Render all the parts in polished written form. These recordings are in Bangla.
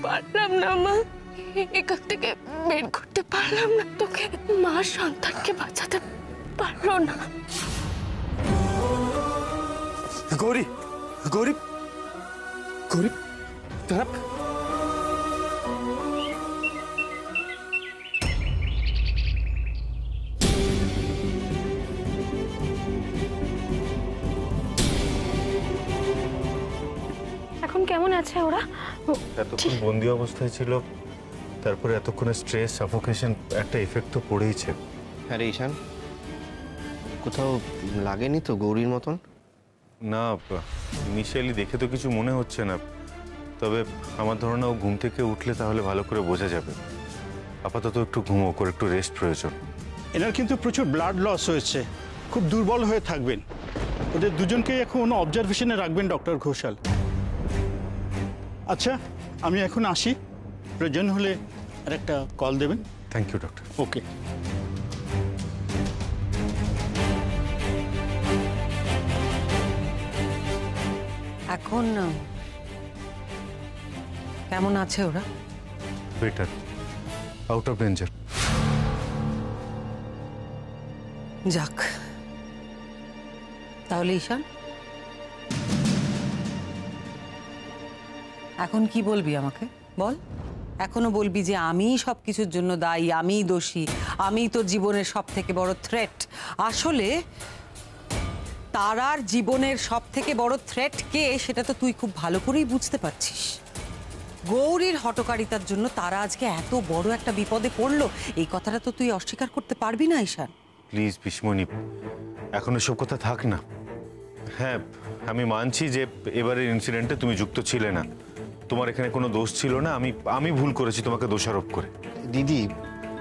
পারলাম না মা, এখান থেকে বের করতে পারলাম না তোকে। মা সন্তানকে বাঁচাতে পারলো না। গৌরী, গৌরী, গৌরী, তারা এখন কেমন আছে ওরা? এতক্ষণ বন্দি অবস্থায় ছিল, তারপরে এতক্ষণে স্ট্রেস, সাফোকেশন, একটা এফেক্ট তো পড়েইছে। হ্যাঁ রে ঈশান, কোথাও লাগেনি তো গৌরীর মতন? না, ইনিশিয়ালি দেখে তো কিছু মনে হচ্ছে না, তবে আমার ধারণা ও ঘুম থেকে উঠলে তাহলে ভালো করে বোঝা যাবে। আপাতত একটু ঘুমো, করে একটু রেস্ট প্রয়োজন। এনার কিন্তু প্রচুর ব্লাড লস হয়েছে, খুব দুর্বল হয়ে থাকবেন। ওদের দুজনকেই এখন অবজারভেশনে রাখবেন ডক্টর ঘোষাল। আচ্ছা, আমি এখন আসি, প্রয়োজন হলে আর একটা কল দেবেন। Thank you doctor. ওকে। এখন কেমন আছে ওরা? Better, out of danger. যাক, তাহলে ঈশান এখন কি বলবি আমাকে বল? এখনো বলবি যে আমিই সবকিছুর জন্য দায়ী, আমিই দোষী, আমিই তোর জীবনের সব থেকে বড় থ্রেট? আসলে তারার জীবনের সব থেকে বড় থ্রেট কে সেটা তো তুই খুব ভালো করেই বুঝতে পারছিস। গৌরীর হঠকারিতার জন্য তারা আজকে এত বড় একটা বিপদে পড়লো, এই কথাটা তো তুই অস্বীকার করতে পারবি না ঈশান। প্লিজ পিসমণি, এখন এসব কথা থাক না। হ্যাঁ, আমি মানছি যে এবারের ইনসিডেন্টে তুমি যুক্ত ছিলে না, তোমার এখানে কোনো দোষ ছিল না। আমি ভুল করেছি তোমাকে দোষারোপ করে। দিদি,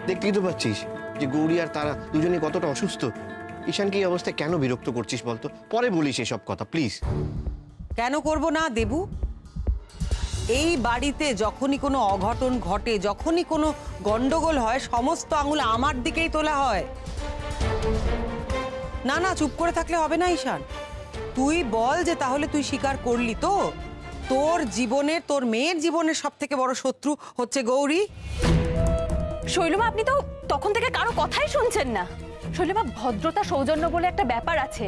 দেখতেই তো পাচ্ছিস যে গৌরী আর তারা দুজনে কতটা অসুস্থ। ঈশানকে এই অবস্থায় কেন বিরক্ত করছিস বলতো? পরে বলিস এসব কথা প্লিজ। কেন করব না দেবু? এই বাড়িতে যখনই কোনো অঘটন ঘটে, যখনই কোনো গন্ডগোল হয়, সমস্ত আঙুল আমার দিকেই তোলা হয়। না না, চুপ করে থাকলে হবে না ঈশান। তুই বল যে তাহলে তুই স্বীকার করলি তো তোর জীবনের, তোর মেয়ের জীবনের সব থেকে বড় শত্রু হচ্ছে গৌরী? শৈলমা, আপনি তো তখন থেকে কারো কথাই শুনছেন না। শৈলমা, ভদ্রতা সৌজন্য বলে একটা ব্যাপার আছে,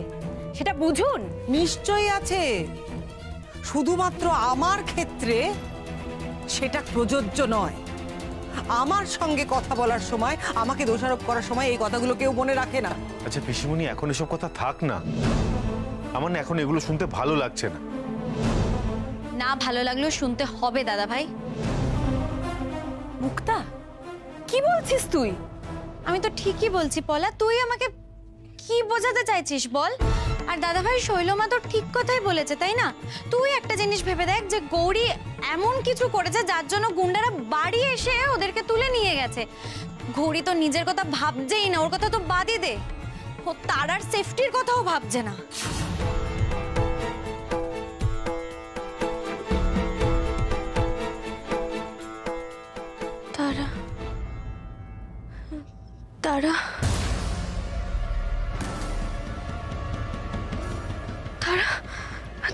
সেটা বুঝুন। নিশ্চয়ই আছে, শুধুমাত্র আমার ক্ষেত্রে সেটা প্রযোজ্য নয়। আমার সঙ্গে কথা বলার সময়, আমাকে দোষারোপ করার সময় এই কথাগুলো কেউ মনে রাখে না। আচ্ছা পিসিমণি, এখন এসব কথা থাক না। আমার না এখন এগুলো শুনতে ভালো লাগছে না। না ভালো লাগলেও শুনতে হবে দাদা ভাই। মুক্তা, কি বলছিস তুই? আমি তো ঠিকই বলছি পলা, তুই আমাকে কি বোঝাতে চাইছিস বল? আর দাদা ভাই, শৈলমা তো ঠিক কথাই বলেছে, তাই না? তুই একটা জিনিস ভেবে দেখ যে গৌরী এমন কিছু করেছে যার জন্য গুন্ডারা বাড়ি এসে ওদেরকে তুলে নিয়ে গেছে। গৌরী তো নিজের কথা ভাবছেই না, ওর কথা তো বাদই দে, ও তারার সেফটির কথাও ভাবছে না। তারা তারা তারা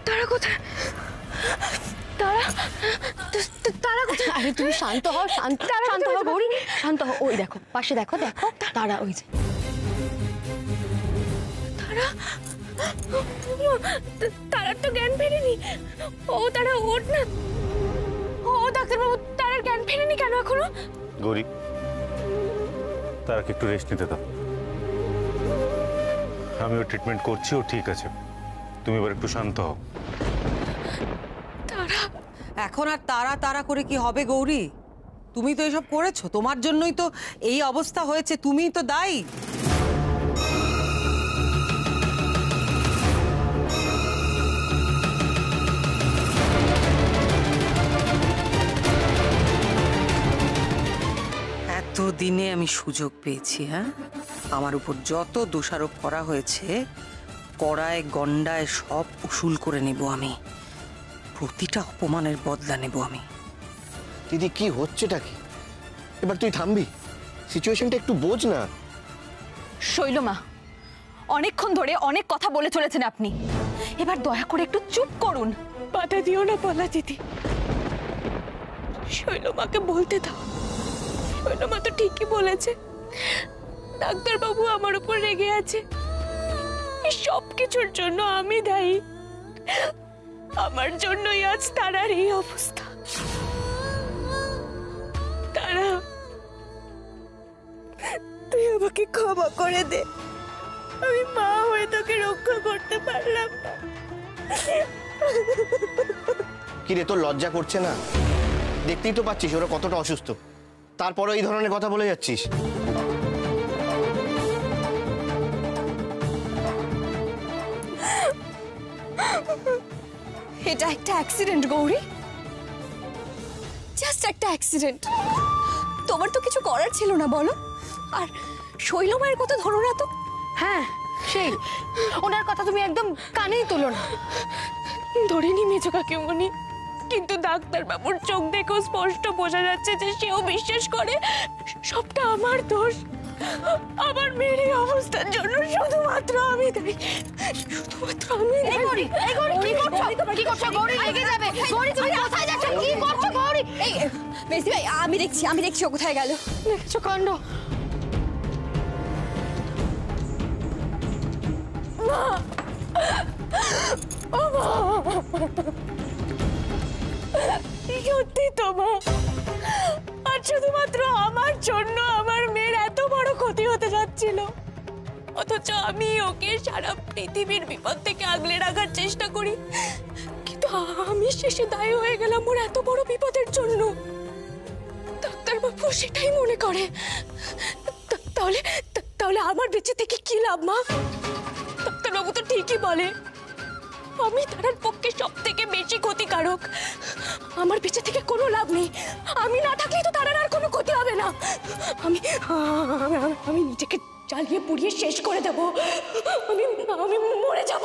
তারা কোথায়? তারা তারা কোথায়? আরে তুমি শান্ত হও, শান্ত হও গৌরী, শান্ত হও। ওই দেখো, পাশে দেখো, দেখো তারা, ওই যে তারা। তারার তো জ্ঞান ফেরেনি। ও তারা ওঠ না। ও ডাক্তারবাবু, তারার জ্ঞান ফেরেনি কেন এখনো? গৌরী, তারাকে একটু রেস্ট নিতে দাও। আমিও ট্রিটমেন্ট করছি, ও ঠিক আছে। তুমি এবার একটু শান্ত হও। তারা এখন আর তারা তারা করে কি হবে গৌরী? তুমি তো এসব করেছো, তোমার জন্যই তো এই অবস্থা হয়েছে, তুমিই তো দায়ী। এতদিনে আমি সুযোগ পেয়েছি। হ্যাঁ, আমার উপর যত দোষারোপ করা হয়েছে, কড়ায় গন্ডায় সব উসুল করে নেব আমি। প্রতিটা অপমানের বদলা নেব আমি। দিদি, কি হচ্ছেটা কি? এবার তুই থামবি? সিচুয়েশনটা একটু বোঝ না। শৈলমা, অনেকক্ষণ ধরে অনেক কথা বলে চলেছেন আপনি, এবার দয়া করে একটু চুপ করুন। বাধা দিও না পলা দিদি। শৈলমাকে বলতে দাও। শৈলমা তো ঠিকই বলেছে, ডাক্তারবাবু আমার উপর রেগে আছে। এই সব কিছুর জন্য আমি দায়ী। আমার জন্যই আজ তারার এই অবস্থা। তারা, তুই আমাকে ক্ষমা করে দে। আমি মা হয়ে তোকে রক্ষা করতে পারলাম না। কি রে, তোর লজ্জা করছে না? দেখতেই তো পাচ্ছিস ওরা কতটা অসুস্থ, তারপরে এই ধরনের কথা বলে যাচ্ছিস। এটা একটা অ্যাক্সিডেন্ট গৌরী, জাস্ট একটা অ্যাক্সিডেন্ট। তোমার তো কিছু করার ছিল না বলো। আর শৈলমায়ের কথা ধরো না তো। হ্যাঁ সেই, ওনার কথা তুমি একদম কানেই তোলো না। ধরিনি মেজো কাকিমণি, কিন্তু ডাক্তারবাবুর চোখ দেখেও স্পষ্ট বোঝা যাচ্ছে যে সেও বিশ্বাস করে সবটা আমার দোষ। আমার মেয়ের এই অবস্থার জন্য শুধুমাত্র আমি দায়ী, শুধুমাত্র আমি দায়ী। গৌরী, কি করছো? কি করছো গৌরী? লেগে যাবে। গৌরী তুমি কোথায় যাচ্ছ? কি করছো গৌরী? এই মেসি ভাই, আমি দেখছি ও কোথায় গেল। দেখছো কাণ্ড। সত্যি তো মা, আর শুধুমাত্র আমার জন্য আমার মেয়ের এত বড় ক্ষতি হতে যাচ্ছিল, অথচ আমি ওকে সারা পৃথিবীর বিপদ থেকে আগলে রাখার চেষ্টা করি, কিন্তু আমি শেষে দায়ী হয়ে গেলাম ওর এত বড় বিপদের জন্য। ডাক্তারবাবু সেটাই মনে করে। তাহলে তাহলে আমার বেঁচে থেকে কি লাভ মা? ডাক্তারবাবু তো ঠিকই বলে আমি তার পক্ষে সব থেকে বেশি ক্ষতিকারক। আমার বেঁচে থেকে কোনো লাভ নেই। আমি না থাকলে তো তার আর কোনো ক্ষতি হবে না। আমি আমি নিজেকে জ্বালিয়ে পুড়িয়ে শেষ করে দেব। আমি আমি মরে যাব।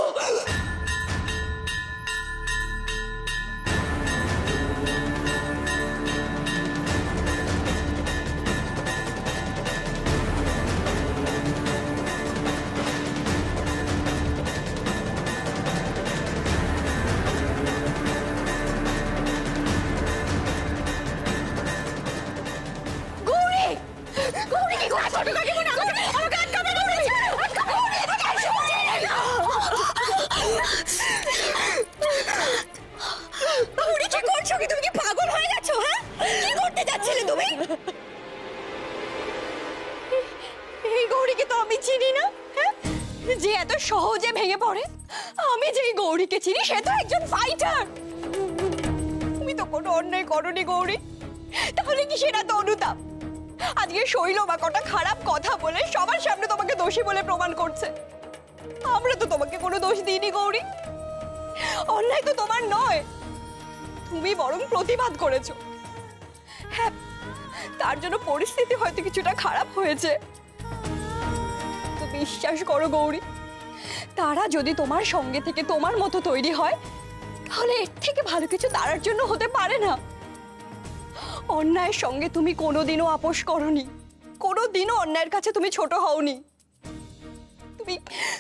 যে এত সহজে ভেঙে পড়ে, আমি যেই গৌরীকে চিনি সে তো একজন ফাইটার। তুমি তো কোনো অন্যায় করোনি গৌরী, তাহলে কি সেটা তো অনুতাপ? আজকে শৈলমা কটা খারাপ কথা বলে সবার সামনে তোমাকে দোষী বলে প্রমাণ করছে। আমরা তো তোমাকে কোনো দোষ দিইনি গৌরী, অন্যায় তো তোমার নয়, তুমি বরং প্রতিবাদ করেছো। হ্যাঁ, তার জন্য পরিস্থিতি হয়তো কিছুটা খারাপ হয়েছে। বিশ্বাস করো গৌরী, তারা যদি তোমার সঙ্গে থেকে তোমার মতো তৈরি হয়, তাহলে এর থেকে ভালো কিছু তারার জন্য হতে পারে না। অন্যায়ের সঙ্গে তুমি কোনোদিনও আপোষ করনি, কোনোদিনও অন্যায়ের কাছে তুমি ছোট হওনি।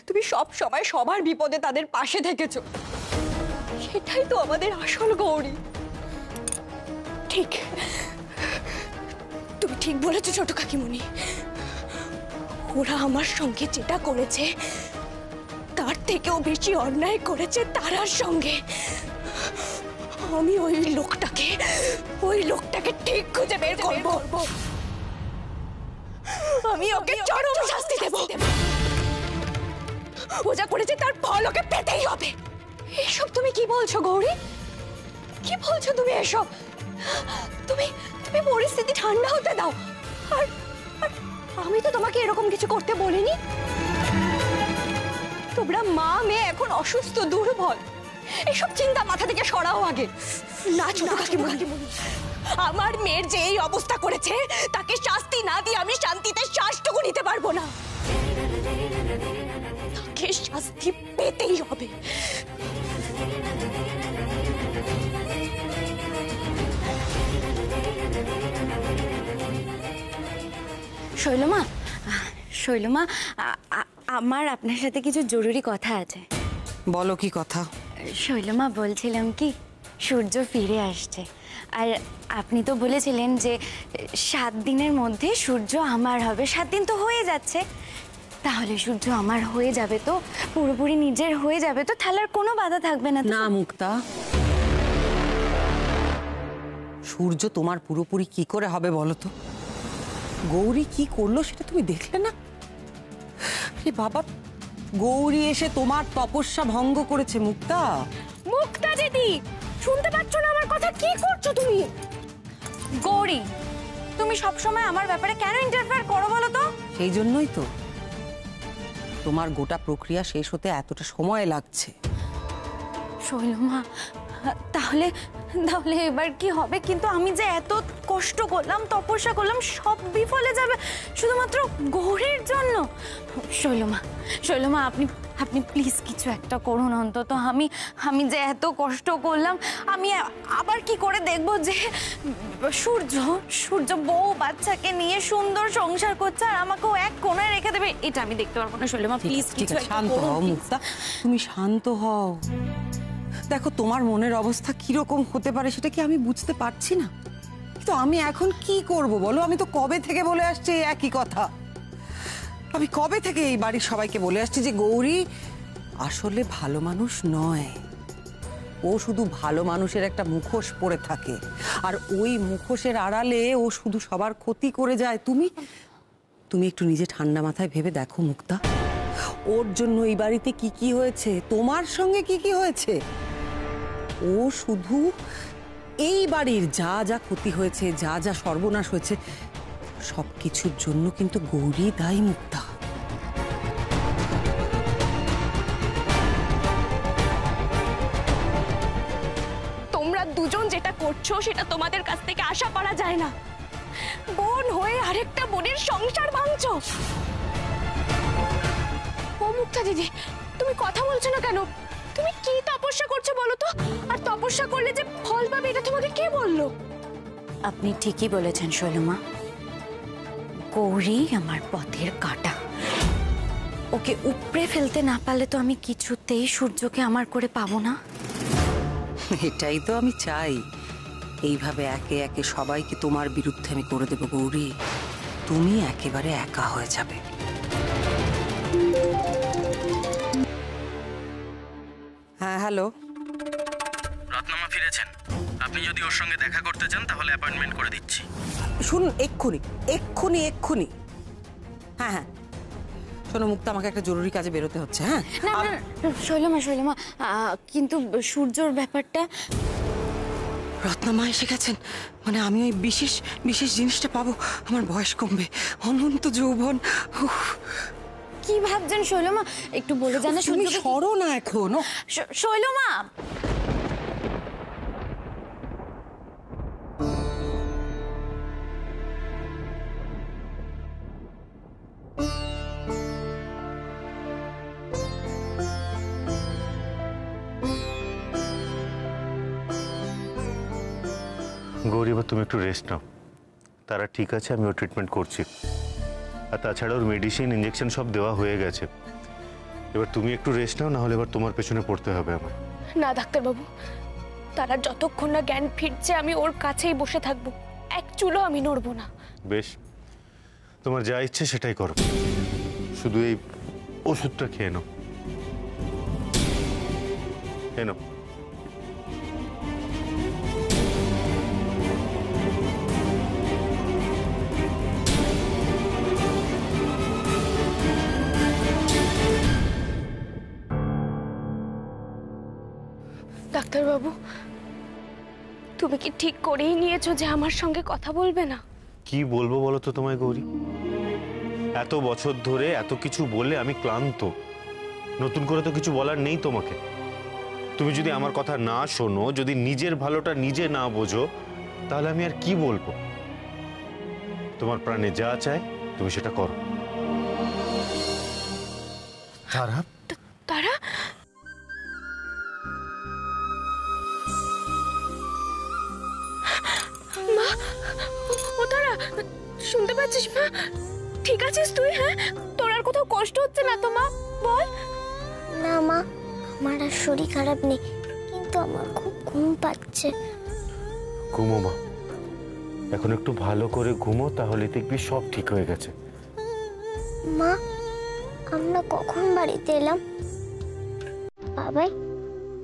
তুমি সব সময় সবার বিপদে তাদের পাশে থেকেছো। সেটাই তো আমাদের আসল গৌরী। ঠিক, তুমি ঠিক বলেছো ছোট কাকিমণি। ওরা আমার সঙ্গে যেটা করেছে তার থেকেও বেশি অন্যায় করেছে তারার সঙ্গে। আমি ওই লোকটাকে ঠিক খুঁজে বের করব। আমি ওকে চরম শাস্তি দেব। ও যা করেছে তার ফল ওকে পেতেই হবে। এসব তুমি কি বলছো গৌরী? কি বলছো তুমি এসব? তুমি পরিস্থিতি ঠান্ডা হতে দাও। আর আমি তো তোমাকে এরকম কিছু করতে বলিনি। তোমরা মা মেয়ে এখন অসুস্থ, দুর্বল, এসব চিন্তা মাথা থেকে সরাও আগে। না ছোট কাকিমণি, আমার মেয়ের যে এই অবস্থা করেছে তাকে শাস্তি না দিয়ে আমি শান্তিতে শ্বাসটুকু নিতে পারবো না। তাকে শাস্তি পেতেই হবে। শৈলমা, শৈলমা, আমার আপনার সাথে কিছু জরুরি কথা আছে। বলো কি কথা? শৈলমা, বলছিলাম কি সূর্য ফিরে আসছে। আর আপনি তো বলেছিলেন যে 7 দিনের মধ্যে সূর্য আমার হবে। 7 দিন তো হয়ে যাচ্ছে, তাহলে সূর্য আমার হয়ে যাবে তো, পুরোপুরি নিজের হয়ে যাবে তো, তাহলে আর কোনো বাধা থাকবে না তো? না মুক্তা, সূর্য তোমার পুরোপুরি কি করে হবে বলো তো? গৌরী কি করলো সেটা তুমি দেখলে না? আরে বাবা, গৌরী এসে তোমার তপস্যা ভঙ্গ করেছে মুক্তা। মুক্তা দিদি, শুনতে পাচ্ছ না আমার কথা? কি করছো তুমি? গৌরী, তুমি সবসময় আমার ব্যাপারে কেন ইন্টারফেয়ার করো বলো তো? সেই জন্যই তো তোমার গোটা প্রক্রিয়া শেষ হতে এতটা সময় লাগছে। শৈলমা, তাহলে তাহলে এবার কি হবে? কিন্তু আমি যে এত কষ্ট করলাম, তপস্যা করলাম, সব বিফলে যাবে শুধুমাত্র গৌরীর জন্য। শৈলমা, শৈলমা, আপনি আপনি প্লিজ কিছু একটা করুন অন্তত। আমি যে এত কষ্ট করলাম, আমি আবার কি করে দেখব যে সূর্য বউ বাচ্চাকে নিয়ে সুন্দর সংসার করছে আর আমাকেও এক কোণায় রেখে দেবে? এটা আমি দেখতে পারবো না। শৈলমা প্লিজ কিছু একটা শান্ত হও মুক্তা, তুমি শান্ত হও। দেখো তোমার মনের অবস্থা কিরকম হতে পারে সেটা কি আমি বুঝতে পারছি না? কিন্তু আমি এখন কি করব বলো? আমি তো কবে থেকে বলে আসছি একই কথা। আমি কবে থেকে এই বাড়ির সবাইকে বলে আসছি যে গৌরী আসলে ভালো মানুষ নয়, ও শুধু ভালো মানুষের একটা মুখোশ পরে থাকে, আর ওই মুখোশের আড়ালে ও শুধু সবার ক্ষতি করে যায়। তুমি একটু নিজে ঠান্ডা মাথায় ভেবে দেখো মুক্তা, ওর জন্য এই বাড়িতে কি কি হয়েছে, তোমার সঙ্গে কি কি হয়েছে। ও শুধু এই বাড়ির যা যা ক্ষতি হয়েছে, যা যা সর্বনাশ হয়েছে, সবকিছুর জন্য কিন্তু গৌরী দায়ী মুক্তা। তোমরা দুজন যেটা করছো সেটা তোমাদের কাছ থেকে আশা করা যায় না। বোন হয়ে আরেকটা বোনের সংসার ভাঙছো। ও মুক্তা দিদি, তুমি কথা বলছো না কেন? তুমি কি তপস্যা করছো বলো তো? আর তপস্যা করলে যে ফল পাবে এটা তোমাকে কে বললো? আপনি ঠিকই বলেছেন শৈলমা, গৌরী আমার পথের কাঁটা। ওকে উপড়ে ফেলতে না পারলে তো আমি কিছুতেই সূর্যকে আমার করে পাবো না। এটাই তো আমি চাই। এইভাবে একে একে সবাইকে তোমার বিরুদ্ধে আমি করে দেব গৌরী, তুমি একেবারে একা হয়ে যাবে। হ্যাঁ হ্যালো, রত্নমা ফিরেছেন। আপনি যদি ওর সঙ্গে দেখা করতে চান তাহলে অ্যাপয়েন্টমেন্ট করে দিচ্ছি। শুনুন, এক্ষুনি এক্ষুনি এক্ষুনি। হ্যাঁ হ্যাঁ, শোনো মুক্তা, আমাকে একটা জরুরি কাজে বেরোতে হচ্ছে। হ্যাঁ না না শৈলমা, কিন্তু সূর্যর ব্যাপারটা। রত্নামা এসে গেছেন, মানে আমি ওই বিশেষ বিশেষ জিনিসটা পাবো, আমার বয়স কমবে, অনন্ত যৌবন। কি ভাবছেন শৈলমা? একটু বলে জানা। তুমি সরো না এখন। শৈলমা, গৌরী, এবার তুমি একটু রেস্ট নাও। তারা ঠিক আছে, আমি ওর ট্রিটমেন্ট করছি। আর তাছাড়া ওর মেডিসিন, ইঞ্জেকশন সব দেওয়া হয়ে গেছে। এবার তুমি একটু রেস্ট নাও, নাহলে এবার তোমার পেছনে পড়তে হবে আমার। না ডাক্তারবাবু, তারা যতক্ষণ না জ্ঞান ফিরছে আমি ওর কাছেই বসে থাকবো, এক চুলো আমি নড়বো না। বেশ, তোমার যা ইচ্ছে সেটাই করো, শুধু এই ওষুধটা খেয়ে নাও। খেয়ে নাও। ডাক্তারবাবু, তুমি কি ঠিক করেই নিয়েছো যে আমার সঙ্গে কথা বলবে না? কি বলবো বলো তো তোমায় গৌরী? এত বছর ধরে এত কিছু বলে আমি ক্লান্ত। নতুন করে তো কিছু বলার নেই তোমাকে। তুমি যদি আমার কথা না শোনো, যদি নিজের ভালোটা নিজে না বোঝো, তাহলে আমি আর কি বলবো? তোমার প্রাণে যা চায় তুমি সেটা করো। তারা তারা মা, ও তারা, শুনতে পাচ্ছিস মা? ঠিক আছিস তুই? হ্যাঁ, তোর আর কোথাও কষ্ট হচ্ছে না তো মা? বল। না মা, আমার আর শরীর খারাপ নেই, কিন্তু কিন্তু আমার খুব ঘুম পাচ্ছে। ঘুমো মা, এখন একটু ভালো করে ঘুমো, তাহলে দেখবি সব ঠিক হয়ে গেছে। মা, আমরা কখন বাড়িতে এলাম? বাবাই,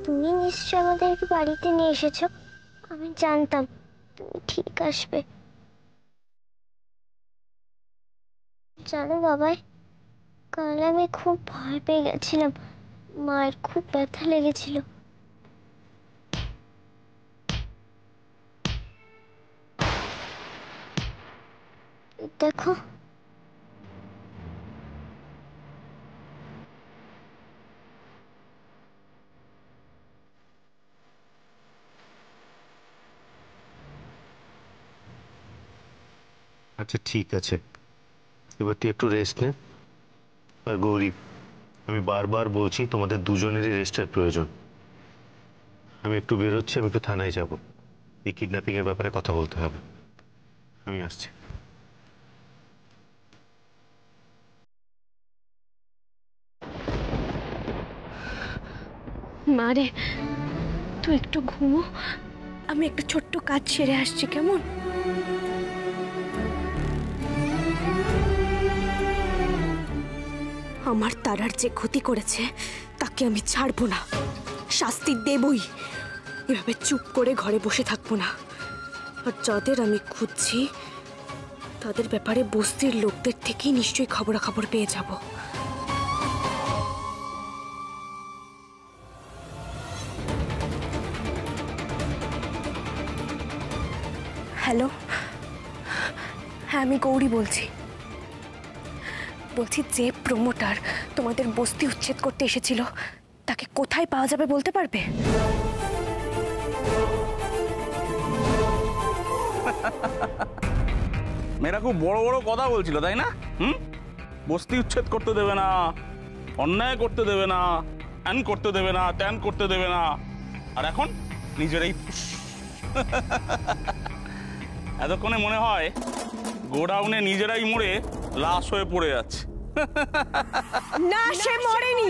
তুমি নিশ্চয় আমাদেরকে বাড়িতে নিয়ে এসেছো। আমি জানতাম তুমি ঠিক আসবে। জানো বাবাই, কাল আমি খুব ভয় পেয়ে গেছিলাম। মায়ের খুব ব্যথা লেগেছিল। দেখো, আচ্ছা ঠিক আছে, এবার তুই একটু রেস্ট নে। আর গৌরী, আমি বারবার বলছি তোমাদের দুজনেরই রেস্টের প্রয়োজন। আমি একটু বেরোচ্ছি, আমি একটু থানায় যাব, এই কিডন্যাপিং এর ব্যাপারে কথা বলতে হবে। আমি আসছি। মা রে, তুই একটু ঘুমো, আমি একটু ছোট্ট কাজ সেরে আসছি, কেমন? আমার তারার যে ক্ষতি করেছে তাকে আমি ছাড়বো না, শাস্তি দেবই। এভাবে চুপ করে ঘরে বসে থাকবো না। আর যাদের আমি খুঁজছি তাদের ব্যাপারে বস্তির লোকদের থেকেই নিশ্চয়ই খবরাখবর পেয়ে যাব। হ্যালো, হ্যাঁ আমি গৌরী বলছি। যে প্রমোটার তোমাদের বস্তি উচ্ছেদ করতে এসেছিল তাকে কোথায় পাওয়া যাবে বলতে পারবে? মেয়েরা খুব বড় বড় কথা বলছিল, তাই না? বস্তি উচ্ছেদ করতে দেবে না, অন্যায় করতে দেবে না, হ্যান করতে দেবে না, ত্যান করতে দেবে না, আর এখন নিজেরাই এতক্ষণে মনে হয় গোডাউনে নিজেরাই মরে লাশ হয়ে পড়ে যাচ্ছে। না, সে মরেনি।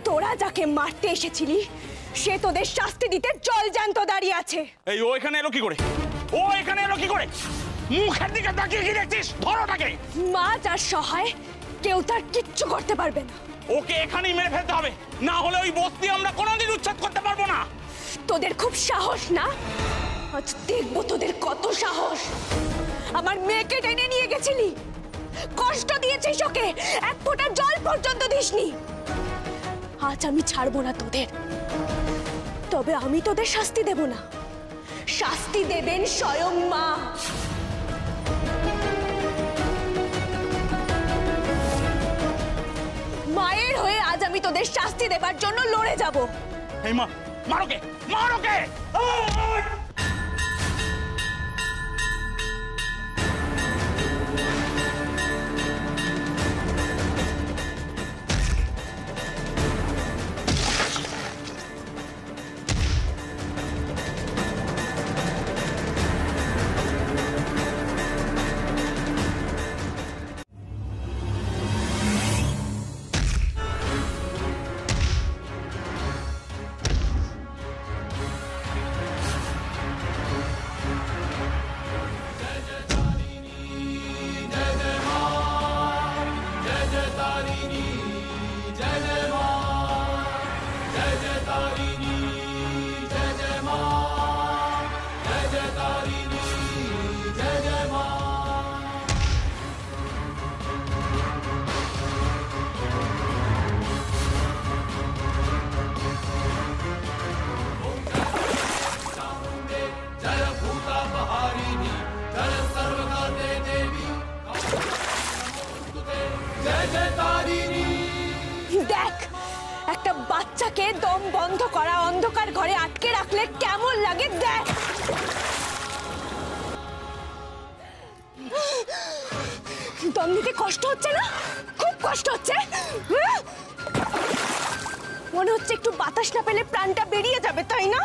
তোরা যাকে মারতে এসেছিলি সে তোদের শাস্তি দিতে জল জ্যান্ত দাঁড়িয়ে আছে। এই ও এখানে এলো কি করে? ও এখানে এলো কি করে? মুখের দিকে তাকিয়ে কি দেখছিস? ধরো তাকে। মা যার সহায়, কেউ তার কিচ্ছু করতে পারবে না। ওকে এখানেই মেরে ফেলতে হবে, না হলে ওই বস্তি আমরা কোনোদিন উচ্ছেদ করতে পারবো না। তোদের খুব সাহস না? আজ দেখবো তোদের কত সাহস। আমার মেয়েকে টেনে নিয়ে গেছিলি, কষ্ট দিয়েছিস ওকে, এক ফোঁটা জল পর্যন্ত দিসনি। আজ আমি ছাড়বো না তোদের, তবে আমি তোদের শাস্তি দেব না, শাস্তি দেবেন স্বয়ং মা। মায়ের হয়ে আজ আমি তোদের শাস্তি দেবার জন্য লড়ে যাব। এই মা, মারোকে, মারোকে। দেখ, একটা বাচ্চাকে দম বন্ধ করা অন্ধকার ঘরে আটকে রাখলে কেমন লাগে দেখ। দম নিতে কষ্ট হচ্ছে না? খুব কষ্ট হচ্ছে। মনে হচ্ছে একটু বাতাস না পেলে প্রাণটা বেরিয়ে যাবে, তাই না?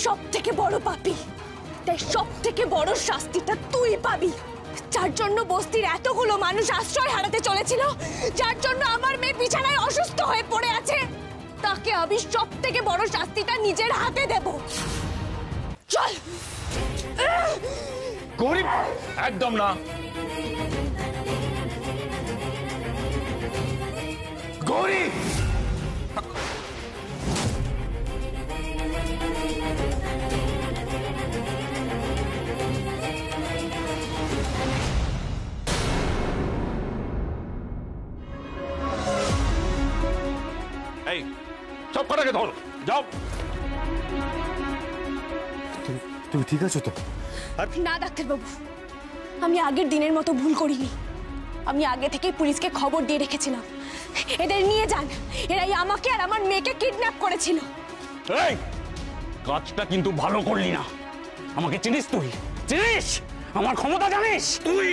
সব থেকে বড় পাপী, তাই সব থেকে বড় শাস্তিটা তুই পাবি। যার জন্য বস্তির এতগুলো মানুষ আশ্রয় হারাতে চলেছিল, যার জন্য আমার মেয়ে বিছানায় অসুস্থ হয়ে পড়ে আছে, তাকে আমি সব থেকে বড় শাস্তিটা নিজের হাতে দেব। চল। গৌরী, একদম না। গৌরী, এই সব কটাকে ধরো, যাও। তুমি ঠিক আছো তো? না ডাক্তারবাবু, আমি আগের দিনের মতো ভুল করিনি। আমি আগে থেকেই পুলিশকে খবর দিয়ে রেখেছিলাম, এদের নিয়ে যান, এরাই আমাকে আর আমার মেয়েকে কিডন্যাপ করেছিল। এই কাজটা কিন্তু ভালো করলি না। আমাকে চিনিস? তুই চিনিস আমার ক্ষমতা জানিস? তুই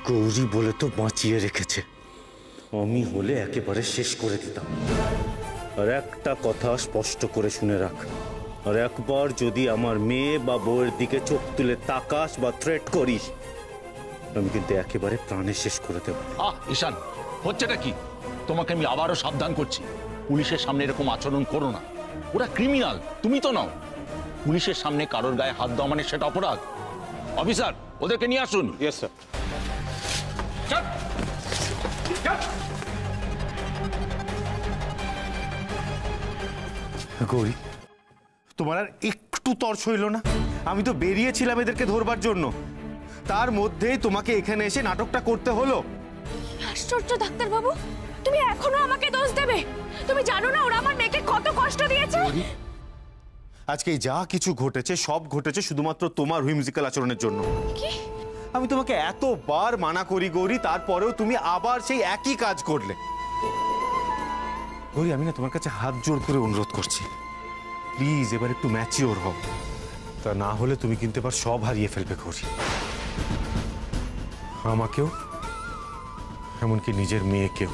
গৌরী বলে তো বাঁচিয়ে রেখেছে, আমি হলে একেবারে শেষ করে দিতাম। আর একটা কথা স্পষ্ট করে শুনে রাখ, আর একবার যদি আমার মেয়ে বা বউয়ের দিকে চোখ তুলে তাকাস বা থ্রেট করিস, আমি কিন্তু একেবারে প্রাণে শেষ করে দেব। ঈশান, হচ্ছেটা কি? তোমাকে আমি আবারও সাবধান করছি, পুলিশের সামনে এরকম আচরণ করো না। ওরা ক্রিমিনাল, তুমি তো নাও। পুলিশের সামনে কারোর গায়ে হাত দেওয়া মানে সেটা অপরাধ। অফিসার, ওদেরকে নিয়ে আসুন। Yes sir. গৌরী, তোমার আর একটু তর্স হইল না? আমি তো বেরিয়েছিলাম এদেরকে ধরবার জন্য, তার মধ্যেই তোমাকে এখানে এসে নাটকটা করতে হলো। আশ্চর্য ডাক্তারবাবু, তুমি এখনো আমাকে দোষ দেবে? তুমি জানো না ওরা আমার মেয়েকে কত কষ্ট দিয়েছে? আজকে যা কিছু ঘটেছে সব ঘটেছে শুধুমাত্র তোমার হুইমজিক্যাল আচরণের জন্য। কি? আমি তোমাকে এতবার মানা করি গৌরী, তারপরেও তুমি আবার সেই একই কাজ করলে। গৌরী, আমি না তোমার কাছে হাত জোড় করে অনুরোধ করছি, প্লিজ এবার একটু ম্যাচিওর হও, তা না হলে তুমি কিন্তু এবার সব হারিয়ে ফেলবে গৌরী, আমাকেও, এমনকি নিজের মেয়েকেও।